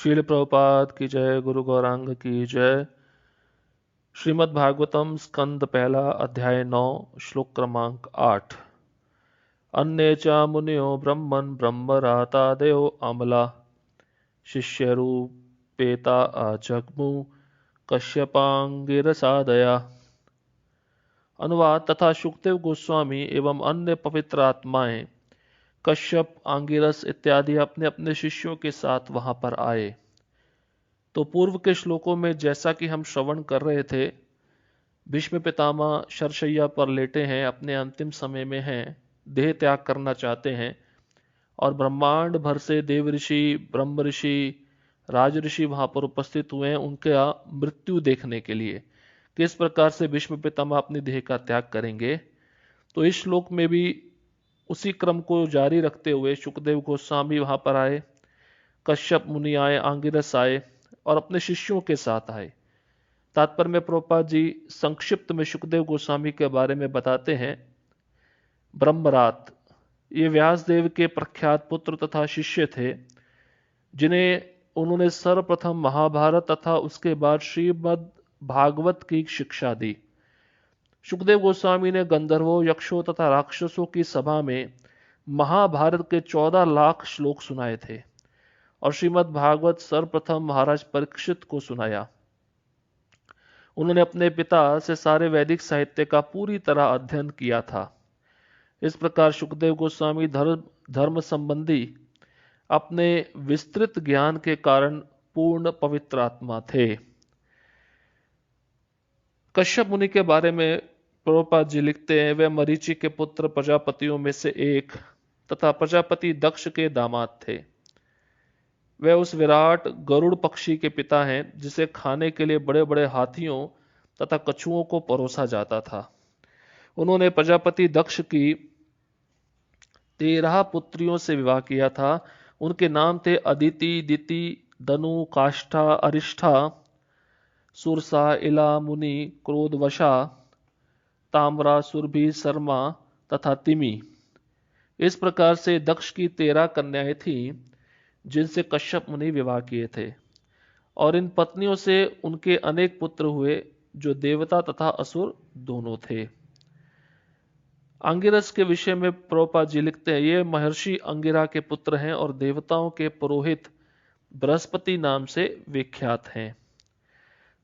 शील प्रभुपाद की जय। गुरु गौरांग की जय। श्रीमद् भागवतम स्कंद पहला अध्याय 9 श्लोक क्रमांक 8। अन्ये च मुनियो ब्रह्मन् ब्रह्मरातादयो अमला शिष्य रूपेता अजग्मु कश्यपांगिरसादया। अनुवाद तथा शुकदेव गोस्वामी एवं अन्य पवित्र आत्माएं कश्यप, आंगिरस इत्यादि अपने अपने शिष्यों के साथ वहां पर आए। तो पूर्व के श्लोकों में जैसा कि हम श्रवण कर रहे थे, भीष्म पितामह शरशैया पर लेटे हैं, अपने अंतिम समय में हैं, देह त्याग करना चाहते हैं और ब्रह्मांड भर से देव ऋषि, ब्रह्म ऋषि, राज ऋषि वहां पर उपस्थित हुए हैं उनका मृत्यु देखने के लिए, किस प्रकार से भीष्म पितामह अपनी देह का त्याग करेंगे। तो इस श्लोक में भी उसी क्रम को जारी रखते हुए शुकदेव गोस्वामी वहां पर आए, कश्यप मुनि आए, आंगिरस आए और अपने शिष्यों के साथ आए। तात्पर्य में प्रभुपाद जी संक्षिप्त में शुकदेव गोस्वामी के बारे में बताते हैं। ब्रह्मरात ये व्यासदेव के प्रख्यात पुत्र तथा शिष्य थे, जिन्हें उन्होंने सर्वप्रथम महाभारत तथा उसके बाद श्रीमद् भागवत की शिक्षा दी। शुकदेव गोस्वामी ने गंधर्वों, यक्षों तथा राक्षसों की सभा में महाभारत के 14 लाख श्लोक सुनाए थे और श्रीमद् भागवत सर्वप्रथम महाराज परीक्षित को सुनाया। उन्होंने अपने पिता से सारे वैदिक साहित्य का पूरी तरह अध्ययन किया था। इस प्रकार शुकदेव गोस्वामी धर्म संबंधी अपने विस्तृत ज्ञान के कारण पूर्ण पवित्र आत्मा थे। कश्यप मुनि के बारे में प्रभुपाद जी लिखते हैं, वे मरीचि के पुत्र प्रजापतियों में से एक तथा प्रजापति दक्ष के दामाद थे। वे उस विराट गरुड़ पक्षी के पिता हैं जिसे खाने के लिए बड़े बड़े हाथियों तथा कछुओं को परोसा जाता था। उन्होंने प्रजापति दक्ष की 13 पुत्रियों से विवाह किया था। उनके नाम थे अदिति, दिति, दनु, काष्ठा, अरिष्ठा, सुरसा, इला, मुनि, क्रोधवशा, ताम्रा, सुरभि, शर्मा तथा तिमी। इस प्रकार से दक्ष की 13 कन्याएं थीं जिनसे कश्यप मुनि विवाह किए थे और इन पत्नियों से उनके अनेक पुत्र हुए जो देवता तथा असुर दोनों थे। अंगिरस के विषय में प्रभुपाद जी लिखते हैं, ये महर्षि अंगिरा के पुत्र हैं और देवताओं के पुरोहित बृहस्पति नाम से विख्यात हैं।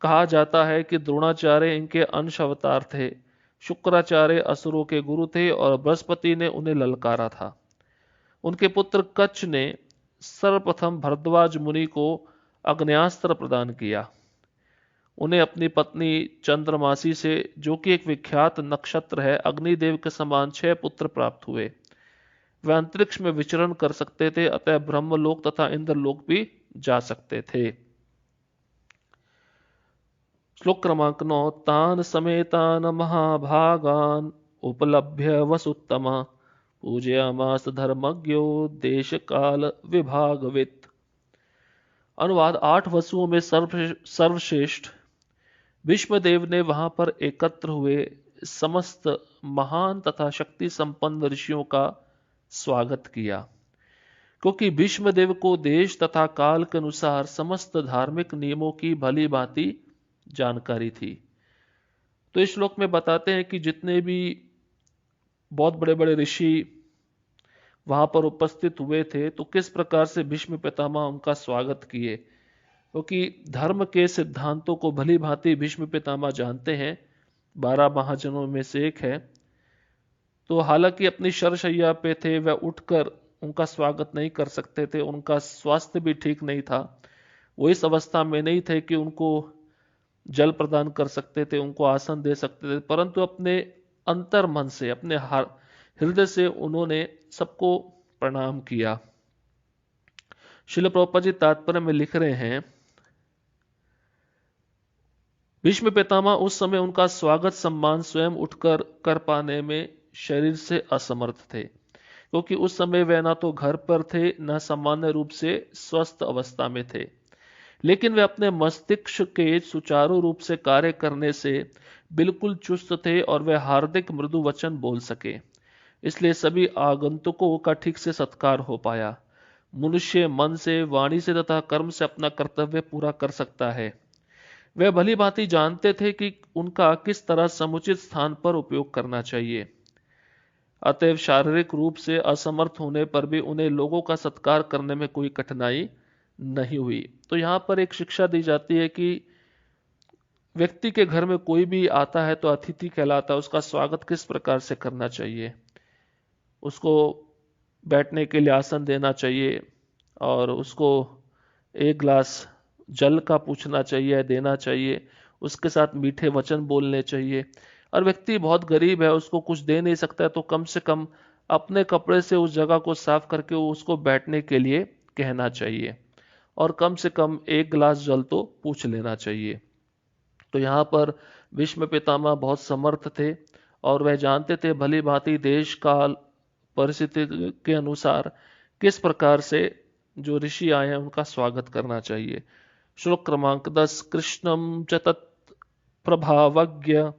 कहा जाता है कि द्रोणाचार्य इनके अंश अवतार थे, शुक्राचार्य असुरों के गुरु थे और बृहस्पति ने उन्हें ललकारा था। उनके पुत्र कच्छ ने सर्वप्रथम भरद्वाज मुनि को अग्न्यास्त्र प्रदान किया। उन्हें अपनी पत्नी चंद्रमासी से, जो कि एक विख्यात नक्षत्र है, अग्निदेव के समान 6 पुत्र प्राप्त हुए। वे अंतरिक्ष में विचरण कर सकते थे, अतः ब्रह्मलोक तथा इंद्रलोक भी जा सकते थे। श्लोक क्रमांक 9। तान समेतान महाभागान उपलभ्य वसुत्तमा पूजयामास धर्मज्ञो देश काल विभागवित्। अनुवाद 8 वसुओं में सर्वश्रेष्ठ भीष्मदेव ने वहां पर एकत्र हुए समस्त महान तथा शक्ति संपन्न ऋषियों का स्वागत किया, क्योंकि भीष्मदेव को देश तथा काल के अनुसार समस्त धार्मिक नियमों की भली भांति जानकारी थी। तो इस श्लोक में बताते हैं कि जितने भी बहुत बड़े बड़े ऋषि वहां पर उपस्थित हुए थे, तो किस प्रकार से भीष्म पितामह उनका स्वागत किए, क्योंकि धर्म के सिद्धांतों को भली भांति भीष्म पितामह जानते हैं, 12 महाजनों में से एक है। तो हालांकि अपनी शरशैया पे थे, वह उठकर उनका स्वागत नहीं कर सकते थे, उनका स्वास्थ्य भी ठीक नहीं था, वो इस अवस्था में नहीं थे कि उनको जल प्रदान कर सकते थे, उनको आसन दे सकते थे, परंतु अपने अंतर मन से, अपने हृदय से उन्होंने सबको प्रणाम किया। श्रील प्रभुपाद जी तात्पर्य में लिख रहे हैं, भीष्म पितामह उस समय उनका स्वागत सम्मान स्वयं उठकर कर पाने में शरीर से असमर्थ थे, क्योंकि उस समय वे न तो घर पर थे न सामान्य रूप से स्वस्थ अवस्था में थे, लेकिन वे अपने मस्तिष्क के सुचारू रूप से कार्य करने से बिल्कुल चुस्त थे और वे हार्दिक मृदु वचन बोल सके। इसलिए सभी आगंतुकों का ठीक से सत्कार हो पाया। मनुष्य मन से, वाणी से तथा कर्म से अपना कर्तव्य पूरा कर सकता है। वे भली भांति जानते थे कि उनका किस तरह समुचित स्थान पर उपयोग करना चाहिए। अतएव शारीरिक रूप से असमर्थ होने पर भी उन्हें लोगों का सत्कार करने में कोई कठिनाई नहीं हुई। तो यहाँ पर एक शिक्षा दी जाती है कि व्यक्ति के घर में कोई भी आता है तो अतिथि कहलाता है, उसका स्वागत किस प्रकार से करना चाहिए। उसको बैठने के लिए आसन देना चाहिए और उसको एक गिलास जल का पूछना चाहिए, देना चाहिए। उसके साथ मीठे वचन बोलने चाहिए। और व्यक्ति बहुत गरीब है, उसको कुछ दे नहीं सकता है, तो कम से कम अपने कपड़े से उस जगह को साफ करके उसको बैठने के लिए कहना चाहिए और कम से कम एक गिलास जल तो पूछ लेना चाहिए। तो यहाँ पर भीष्म पितामह बहुत समर्थ थे और वह जानते थे भली भांति देश काल परिस्थिति के अनुसार किस प्रकार से जो ऋषि आए हैं उनका स्वागत करना चाहिए। श्लोक क्रमांक 10। कृष्णम च तत् प्रभावज्ञ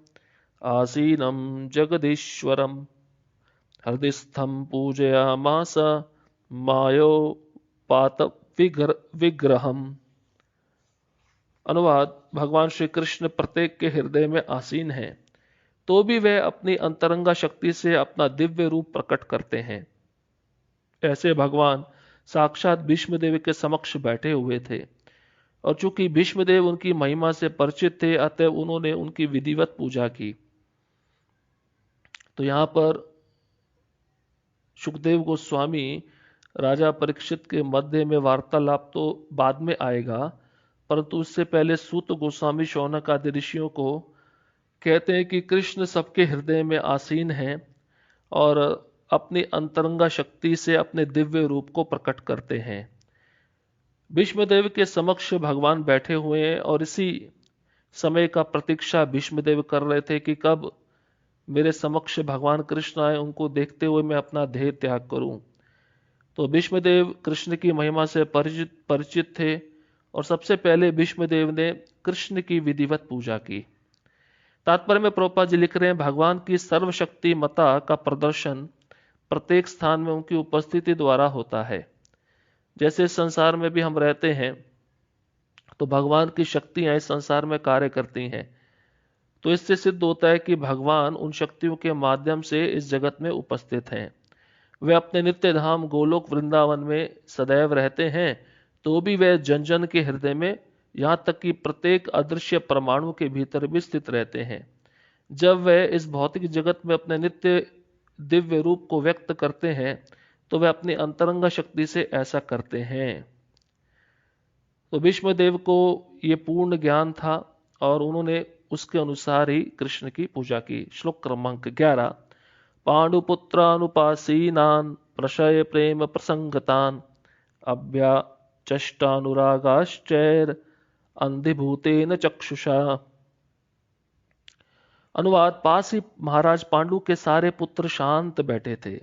आसीनम जगदीश्वरम हृदिस्थम पूजयामास मायोपात विग्रहम। अनुवाद। भगवान श्री कृष्ण प्रत्येक के हृदय में आसीन हैं, तो भी वह अपनी अंतरंगा शक्ति से अपना दिव्य रूप प्रकट करते हैं। ऐसे भगवान साक्षात भीष्मदेव के समक्ष बैठे हुए थे और चूंकि भीष्मदेव उनकी महिमा से परिचित थे, अतः उन्होंने उनकी विधिवत पूजा की। तो यहां पर सुखदेव गोस्वामी राजा परीक्षित के मध्य में वार्तालाप तो बाद में आएगा, परंतु उससे पहले सूत गोस्वामी शौनक आदि ऋषियों को कहते हैं कि कृष्ण सबके हृदय में आसीन हैं और अपनी अंतरंगा शक्ति से अपने दिव्य रूप को प्रकट करते हैं। भीष्मदेव के समक्ष भगवान बैठे हुए हैं और इसी समय का प्रतीक्षा भीष्मदेव कर रहे थे कि कब मेरे समक्ष भगवान कृष्ण आए, उनको देखते हुए मैं अपना देह त्याग करूं। तो भीष्मदेव कृष्ण की महिमा से परिचित थे और सबसे पहले भीष्मदेव ने कृष्ण की विधिवत पूजा की। तात्पर्य में प्रभुपाद जी लिख रहे हैं, भगवान की सर्वशक्ति मता का प्रदर्शन प्रत्येक स्थान में उनकी उपस्थिति द्वारा होता है। जैसे संसार में भी हम रहते हैं तो भगवान की शक्तियां इस संसार में कार्य करती हैं, तो इससे सिद्ध होता है कि भगवान उन शक्तियों के माध्यम से इस जगत में उपस्थित हैं। वे अपने नित्य धाम गोलोक वृंदावन में सदैव रहते हैं, तो भी वे जन जन के हृदय में, यहां तक कि प्रत्येक अदृश्य परमाणु के भीतर भी स्थित रहते हैं। जब वे इस भौतिक जगत में अपने नित्य दिव्य रूप को व्यक्त करते हैं तो वे अपनी अंतरंगा शक्ति से ऐसा करते हैं। तो भीष्मदेव को ये पूर्ण ज्ञान था और उन्होंने उसके अनुसार ही कृष्ण की पूजा की। श्लोक क्रमांक 11। पांडुपुत्रानुपासीनान प्रशय प्रेम प्रसंगतान अव्याचष्टानुरागाश्चैर अंधिभूतेन चक्षुषा। अनुवाद। पास ही महाराज पांडु के सारे पुत्र शांत बैठे थे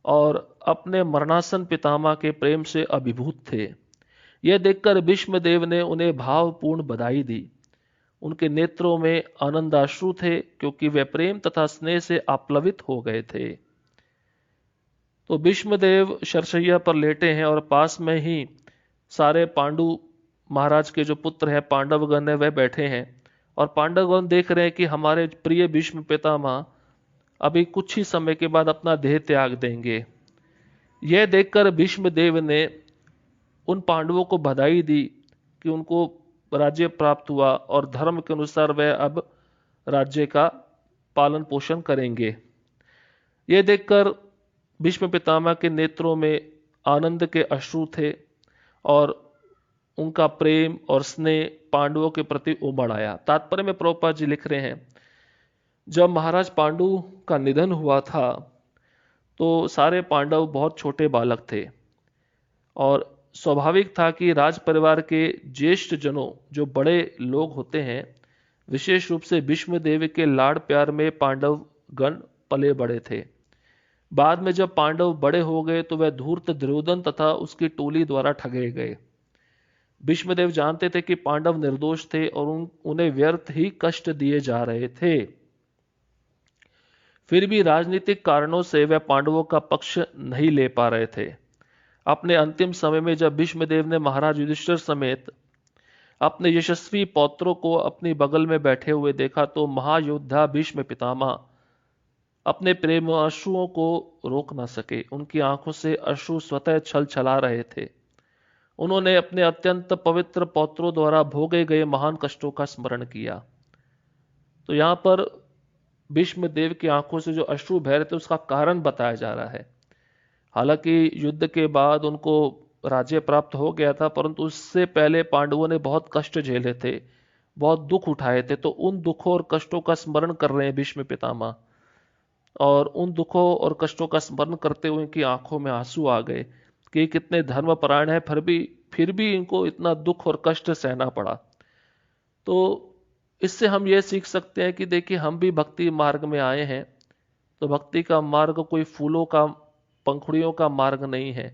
और अपने मरणासन पितामह के प्रेम से अभिभूत थे। यह देखकर भीष्मदेव ने उन्हें भावपूर्ण बधाई दी। उनके नेत्रों में आनंदाश्रु थे क्योंकि वे प्रेम तथा स्नेह से आप्लवित हो गए थे। तो भीष्मदेव शरशैया पर लेटे हैं और पास में ही सारे पांडु महाराज के जो पुत्र हैं पांडवगण है वह बैठे हैं और पांडवगण देख रहे हैं कि हमारे प्रिय भीष्म पितामह अभी कुछ ही समय के बाद अपना देह त्याग देंगे। यह देखकर भीष्मदेव ने उन पांडवों को बधाई दी कि उनको राज्य प्राप्त हुआ और धर्म के अनुसार वह अब राज्य का पालन पोषण करेंगे। यह देखकर भीष्म पितामह के नेत्रों में आनंद के अश्रु थे और उनका प्रेम और स्नेह पांडवों के प्रति उमड़ आया। तात्पर्य में प्रभुपाद जी लिख रहे हैं, जब महाराज पांडु का निधन हुआ था तो सारे पांडव बहुत छोटे बालक थे और स्वाभाविक था कि राज परिवार के ज्येष्ठ जनों जो बड़े लोग होते हैं, विशेष रूप से भीष्मदेव के लाड़ प्यार में पांडव गण पले बड़े थे। बाद में जब पांडव बड़े हो गए तो वह धूर्त दुर्योधन तथा उसकी टोली द्वारा ठगे गए। भीष्मदेव जानते थे कि पांडव निर्दोष थे और उन्हें व्यर्थ ही कष्ट दिए जा रहे थे। फिर भी राजनीतिक कारणों से वह पांडवों का पक्ष नहीं ले पा रहे थे। अपने अंतिम समय में जब भीष्मदेव ने महाराज युधिष्ठिर समेत अपने यशस्वी पौत्रों को अपनी बगल में बैठे हुए देखा तो महायोद्धा भीष्म पितामह अपने प्रेम अश्रुओं को रोक न सके। उनकी आंखों से अश्रु स्वतः छल छला रहे थे। उन्होंने अपने अत्यंत पवित्र पौत्रों द्वारा भोगे गए महान कष्टों का स्मरण किया। तो यहां पर भीष्म देव की आंखों से जो अश्रु बह रहे थे उसका कारण बताया जा रहा है। हालांकि युद्ध के बाद उनको राज्य प्राप्त हो गया था, परंतु उससे पहले पांडवों ने बहुत कष्ट झेले थे, बहुत दुख उठाए थे। तो उन दुखों और कष्टों का स्मरण कर रहे हैं भीष्म पितामह, और उन दुखों और कष्टों का स्मरण करते हुए इनकी आंखों में आंसू आ गए कि कितने धर्मपरायण है, फिर भी इनको इतना दुख और कष्ट सहना पड़ा। तो इससे हम ये सीख सकते हैं कि देखिए, हम भी भक्ति मार्ग में आए हैं, तो भक्ति का मार्ग कोई फूलों का पंखुड़ियों का मार्ग नहीं है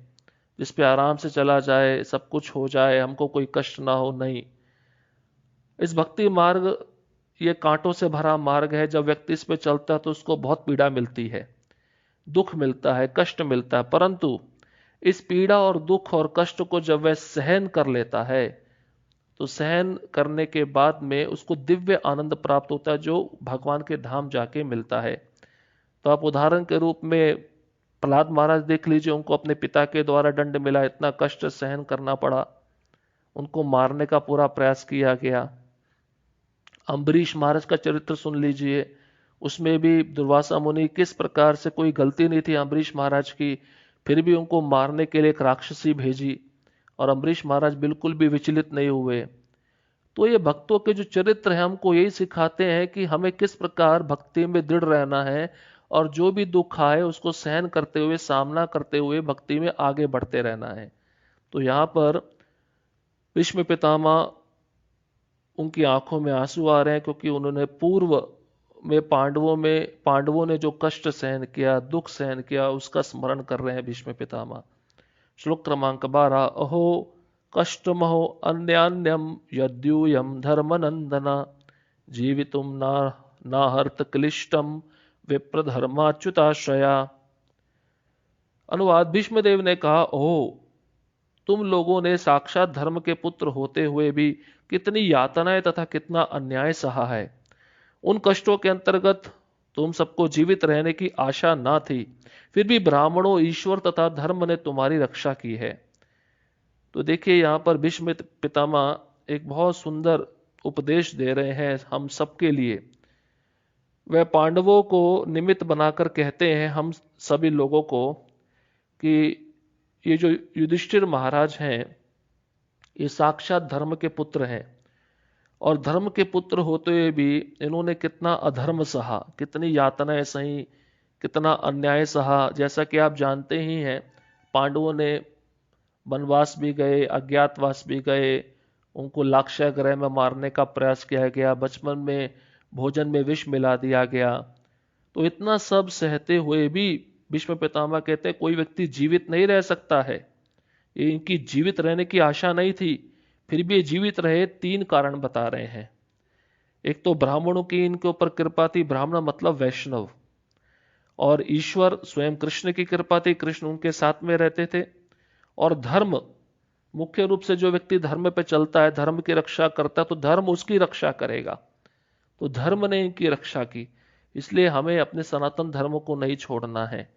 जिस पे आराम से चला जाए, सब कुछ हो जाए, हमको कोई कष्ट ना हो। नहीं, इस भक्ति मार्ग ये कांटों से भरा मार्ग है। जब व्यक्ति इस पे चलता है तो उसको बहुत पीड़ा मिलती है, दुख मिलता है, कष्ट मिलता है, परंतु इस पीड़ा और दुख और कष्ट को जब वह सहन कर लेता है तो सहन करने के बाद में उसको दिव्य आनंद प्राप्त होता है जो भगवान के धाम जाके मिलता है। तो आप उदाहरण के रूप में प्रहलाद महाराज देख लीजिए, उनको अपने पिता के द्वारा दंड मिला, इतना कष्ट सहन करना पड़ा, उनको मारने का पूरा प्रयास किया गया। अम्बरीश महाराज का चरित्र सुन लीजिए, उसमें भी दुर्वासा मुनि, किस प्रकार से कोई गलती नहीं थी अम्बरीश महाराज की, फिर भी उनको मारने के लिए एक राक्षसी भेजी और अम्बरीश महाराज बिल्कुल भी विचलित नहीं हुए। तो ये भक्तों के जो चरित्र हैं हमको यही सिखाते हैं कि हमें किस प्रकार भक्ति में दृढ़ रहना है और जो भी दुख आए उसको सहन करते हुए, सामना करते हुए भक्ति में आगे बढ़ते रहना है। तो यहाँ पर भीष्म पितामह, उनकी आंखों में आंसू आ रहे हैं क्योंकि उन्होंने पूर्व में पांडवों ने जो कष्ट सहन किया, दुख सहन किया, उसका स्मरण कर रहे हैं भीष्म पितामह। श्लोक क्रमांक 12। अहो कष्टमहो अन्यान्यम यद्यूयम धर्मनंदना जीवितुम नाहर्त क्लिष्टम विप्रधर्माच्युताश्रया। अनुवाद। भीष्मदेव ने कहा, ओह, तुम लोगों ने साक्षात धर्म के पुत्र होते हुए भी कितनी यातनाएं तथा कितना अन्याय सहा है। उन कष्टों के अंतर्गत तुम सबको जीवित रहने की आशा ना थी, फिर भी ब्राह्मणों, ईश्वर तथा धर्म ने तुम्हारी रक्षा की है। तो देखिए, यहां पर भीष्म पितामह एक बहुत सुंदर उपदेश दे रहे हैं हम सबके लिए। वह पांडवों को निमित्त बनाकर कहते हैं हम सभी लोगों को कि ये जो युधिष्ठिर महाराज हैं ये साक्षात धर्म के पुत्र हैं, और धर्म के पुत्र होते हुए भी इन्होंने कितना अधर्म सहा, कितनी यातनाएं सही, कितना अन्याय सहा। जैसा कि आप जानते ही हैं, पांडवों ने वनवास भी गए, अज्ञातवास भी गए, उनको लाक्षागृह में मारने का प्रयास किया गया, बचपन में भोजन में विष मिला दिया गया। तो इतना सब सहते हुए भी भीष्म पितामह कहते हैं कोई व्यक्ति जीवित नहीं रह सकता है। ये इनकी जीवित रहने की आशा नहीं थी, फिर भी ये जीवित रहे। 3 कारण बता रहे हैं। एक तो ब्राह्मणों की इनके ऊपर कृपा थी, ब्राह्मण मतलब वैष्णव, और ईश्वर स्वयं कृष्ण की कृपा थी, कृष्ण उनके साथ में रहते थे। और धर्म, मुख्य रूप से जो व्यक्ति धर्म पे चलता है, धर्म की रक्षा करता है, तो धर्म उसकी रक्षा करेगा। तो धर्म ने इनकी रक्षा की, इसलिए हमें अपने सनातन धर्म को नहीं छोड़ना है।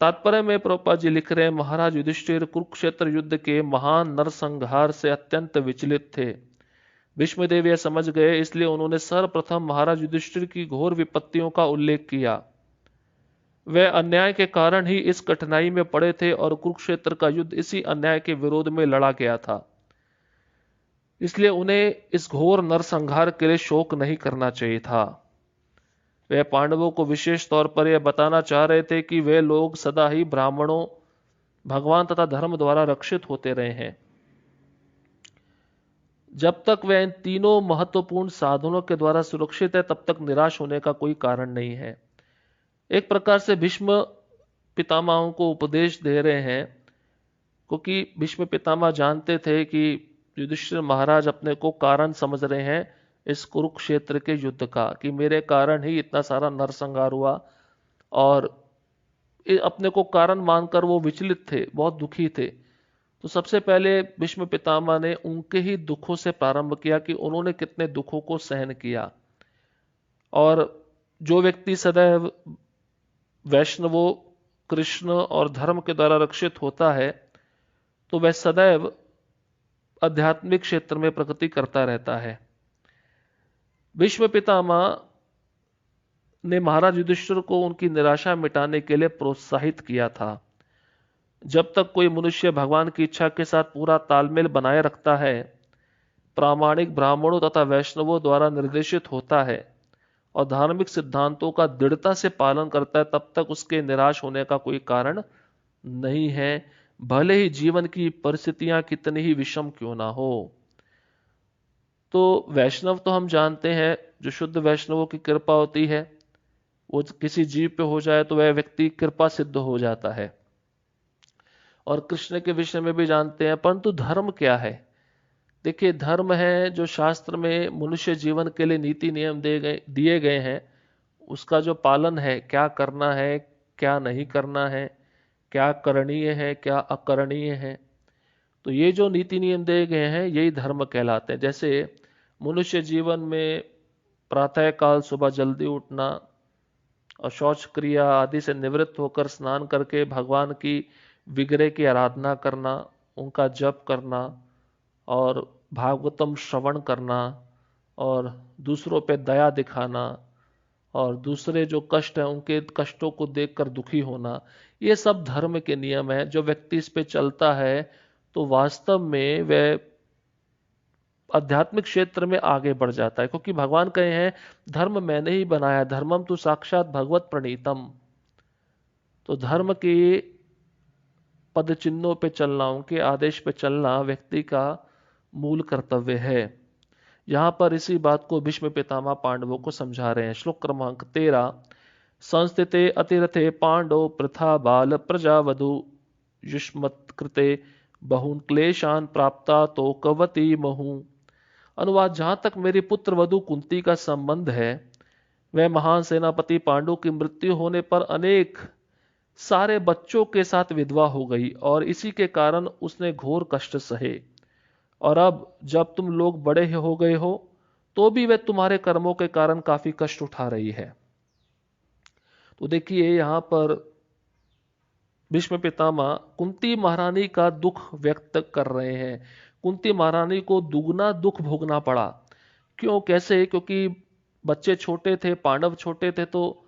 तात्पर्य में प्रभुपाद जी लिख रहे हैं, महाराज युधिष्ठिर कुरुक्षेत्र युद्ध के महान नरसंहार से अत्यंत विचलित थे। भीष्मदेव यह समझ गए, इसलिए उन्होंने सर्वप्रथम महाराज युधिष्ठिर की घोर विपत्तियों का उल्लेख किया। वे अन्याय के कारण ही इस कठिनाई में पड़े थे और कुरुक्षेत्र का युद्ध इसी अन्याय के विरोध में लड़ा गया था, इसलिए उन्हें इस घोर नरसंहार के लिए शोक नहीं करना चाहिए था। वे पांडवों को विशेष तौर पर यह बताना चाह रहे थे कि वे लोग सदा ही ब्राह्मणों, भगवान तथा धर्म द्वारा रक्षित होते रहे हैं। जब तक वे इन तीनों महत्वपूर्ण साधनों के द्वारा सुरक्षित है, तब तक निराश होने का कोई कारण नहीं है। एक प्रकार से भीष्म पितामहों को उपदेश दे रहे हैं, क्योंकि भीष्म पितामह जानते थे कि युधिष्ठिर महाराज अपने को कारण समझ रहे हैं इस कुरुक्षेत्र के युद्ध का, कि मेरे कारण ही इतना सारा नरसंहार हुआ और अपने को कारण मानकर वो विचलित थे, बहुत दुखी थे। तो सबसे पहले भीष्म पितामह ने उनके ही दुखों से प्रारंभ किया कि उन्होंने कितने दुखों को सहन किया। और जो व्यक्ति सदैव वैष्णवों, कृष्ण और धर्म के द्वारा रक्षित होता है, तो वह सदैव आध्यात्मिक क्षेत्र में प्रगति करता रहता है। भीष्म पितामह ने महाराज युधिष्ठिर को उनकी निराशा मिटाने के लिए प्रोत्साहित किया था। जब तक कोई मनुष्य भगवान की इच्छा के साथ पूरा तालमेल बनाए रखता है, प्रामाणिक ब्राह्मणों तथा वैष्णवों द्वारा निर्देशित होता है और धार्मिक सिद्धांतों का दृढ़ता से पालन करता है, तब तक उसके निराश होने का कोई कारण नहीं है, भले ही जीवन की परिस्थितियां कितनी ही विषम क्यों ना हो। तो वैष्णव तो हम जानते हैं, जो शुद्ध वैष्णवों की कृपा होती है, वो किसी जीव पे हो जाए तो वह व्यक्ति कृपा सिद्ध हो जाता है। और कृष्ण के विषय में भी जानते हैं। परंतु धर्म क्या है? देखिए, धर्म है जो शास्त्र में मनुष्य जीवन के लिए नीति नियम दिए गए हैं, उसका जो पालन है, क्या करना है, क्या नहीं करना है, क्या करणीय है, क्या अकरणीय है। तो ये जो नीति नियम दिए गए हैं, यही धर्म कहलाते हैं। जैसे मनुष्य जीवन में प्रातः काल सुबह जल्दी उठना और शौच क्रिया आदि से निवृत्त होकर स्नान करके भगवान की विग्रह की आराधना करना, उनका जप करना और भागवतम श्रवण करना और दूसरों पे दया दिखाना और दूसरे जो कष्ट है उनके कष्टों को देखकर दुखी होना, ये सब धर्म के नियम है। जो व्यक्ति इस पे चलता है तो वास्तव में वह आध्यात्मिक क्षेत्र में आगे बढ़ जाता है, क्योंकि भगवान कहे हैं धर्म मैंने ही बनाया, धर्मम तो साक्षात भगवत प्रणीतम। तो धर्म के पद चिन्हों पे चलना, उनके आदेश पे चलना व्यक्ति का मूल कर्तव्य है। यहां पर इसी बात को भीष्म पितामह पांडवों को समझा रहे हैं। श्लोक क्रमांक 13। संस्थिते अतिरथे पांडव प्रथा बाल प्रजावधु युष्मत्कृते बहुन क्लेशान प्राप्ता तो कवती महू। अनुवाद: जहां तक मेरी पुत्र वधु कुंती का संबंध है, वह महान सेनापति पांडु की मृत्यु होने पर अनेक सारे बच्चों के साथ विधवा हो गई और इसी के कारण उसने घोर कष्ट सहे। और अब जब तुम लोग बड़े हो गए हो तो भी वह तुम्हारे कर्मों के कारण काफी कष्ट उठा रही है। तो देखिए, यहां पर भीष्म पितामह कुंती महारानी का दुख व्यक्त कर रहे हैं। कुंती महारानी को दुगना दुख भोगना पड़ा। क्यों, कैसे? क्योंकि बच्चे छोटे थे, पांडव छोटे थे, तो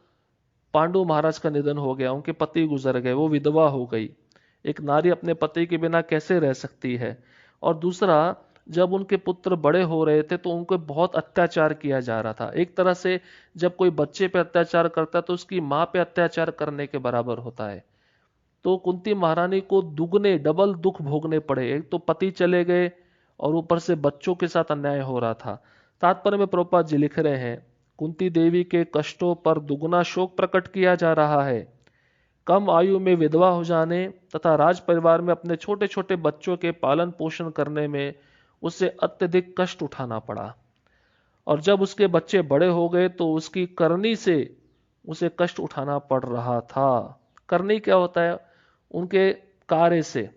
पांडु महाराज का निधन हो गया, उनके पति गुजर गए, वो विधवा हो गई। एक नारी अपने पति के बिना कैसे रह सकती है? और दूसरा, जब उनके पुत्र बड़े हो रहे थे तो उनको बहुत अत्याचार किया जा रहा था। एक तरह से जब कोई बच्चे पे अत्याचार करता है तो उसकी माँ पे अत्याचार करने के बराबर होता है। तो कुंती महारानी को दुगने डबल दुख भोगने पड़े। एक तो पति चले गए और ऊपर से बच्चों के साथ अन्याय हो रहा था। तात्पर्य में प्रभुपाद जी लिख रहे हैं, कुंती देवी के कष्टों पर दुगना शोक प्रकट किया जा रहा है। कम आयु में विधवा हो जाने तथा राज परिवार में अपने छोटे छोटे बच्चों के पालन पोषण करने में उसे अत्यधिक कष्ट उठाना पड़ा। और जब उसके बच्चे बड़े हो गए तो उसकी करनी से उसे कष्ट उठाना पड़ रहा था। करनी क्या होता है? उनके कार्य से।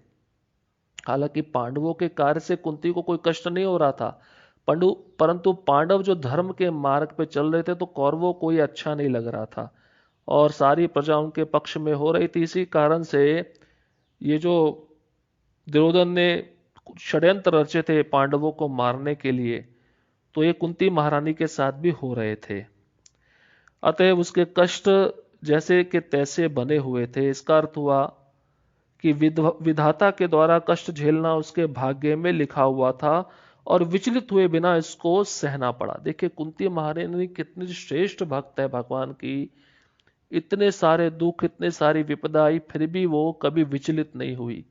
हालांकि पांडवों के कार्य से कुंती को कोई कष्ट नहीं हो रहा था, परंतु पांडव जो धर्म के मार्ग पे चल रहे थे तो कौरवों को ये अच्छा नहीं लग रहा था और सारी प्रजा उनके पक्ष में हो रही थी। इसी कारण से ये जो दुर्योधन ने षड्यंत्र रचे थे पांडवों को मारने के लिए, तो ये कुंती महारानी के साथ भी हो रहे थे। अतएव उसके कष्ट जैसे कि तैसे बने हुए थे। इसका अर्थ हुआ कि विधाता के द्वारा कष्ट झेलना उसके भाग्य में लिखा हुआ था और विचलित हुए बिना इसको सहना पड़ा। देखिए, कुंती महारानी कितनी श्रेष्ठ भक्त है भगवान की। इतने सारे दुख, इतने सारी विपदा आई, फिर भी वो कभी विचलित नहीं हुई।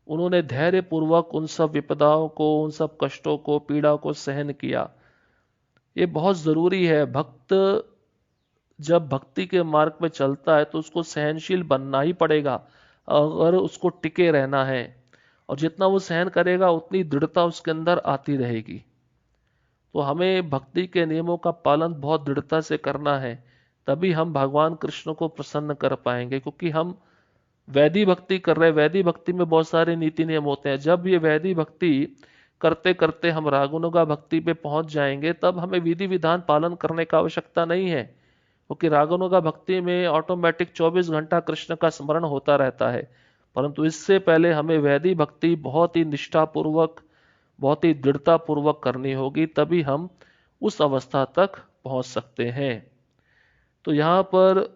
उन्होंने धैर्य पूर्वक उन सब विपदाओं को, उन सब कष्टों को, पीड़ा को सहन किया। ये बहुत जरूरी है। भक्त जब भक्ति के मार्ग में चलता है तो उसको सहनशील बनना ही पड़ेगा अगर उसको टिके रहना है। और जितना वो सहन करेगा उतनी दृढ़ता उसके अंदर आती रहेगी। तो हमें भक्ति के नियमों का पालन बहुत दृढ़ता से करना है। तभी हम भगवान कृष्ण को प्रसन्न कर पाएंगे, क्योंकि हम वैदिक भक्ति कर रहे हैं। वैदिक भक्ति में बहुत सारे नीति नियम होते हैं। जब ये वैदिक भक्ति करते करते हम रागानुगा भक्ति पे पहुंच जाएंगे, तब हमें विधि विधान पालन करने का आवश्यकता नहीं है, क्योंकि रागानुगा भक्ति में ऑटोमेटिक 24 घंटा कृष्ण का स्मरण होता रहता है। परंतु इससे पहले हमें वैदिक भक्ति बहुत ही निष्ठापूर्वक, बहुत ही दृढ़ता पूर्वक करनी होगी, तभी हम उस अवस्था तक पहुंच सकते हैं। तो यहाँ पर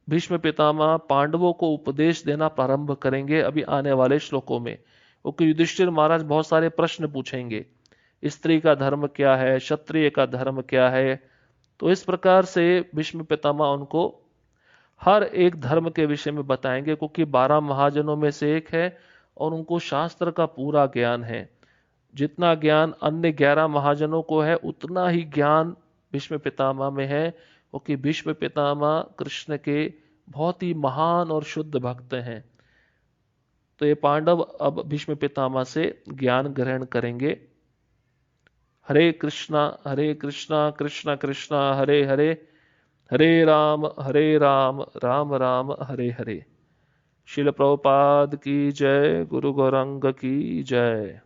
भीष्म पितामह पांडवों को उपदेश देना प्रारंभ करेंगे अभी आने वाले श्लोकों में, क्योंकि युधिष्ठिर महाराज बहुत सारे प्रश्न पूछेंगे। स्त्री का धर्म क्या है, क्षत्रिय का धर्म क्या है। तो इस प्रकार से भीष्म पितामह उनको हर एक धर्म के विषय में बताएंगे, क्योंकि 12 महाजनों में से एक है और उनको शास्त्र का पूरा ज्ञान है। जितना ज्ञान अन्य 11 महाजनों को है, उतना ही ज्ञान भीष्म पितामह में है, क्योंकि भीष्म पितामह कृष्ण के बहुत ही महान और शुद्ध भक्त हैं। तो ये पांडव अब भीष्म पितामह से ज्ञान ग्रहण करेंगे। हरे कृष्णा कृष्ण कृष्णा हरे हरे, हरे राम राम राम हरे हरे। शिल प्रभुपाद की जय, गुरु गौरंग की जय।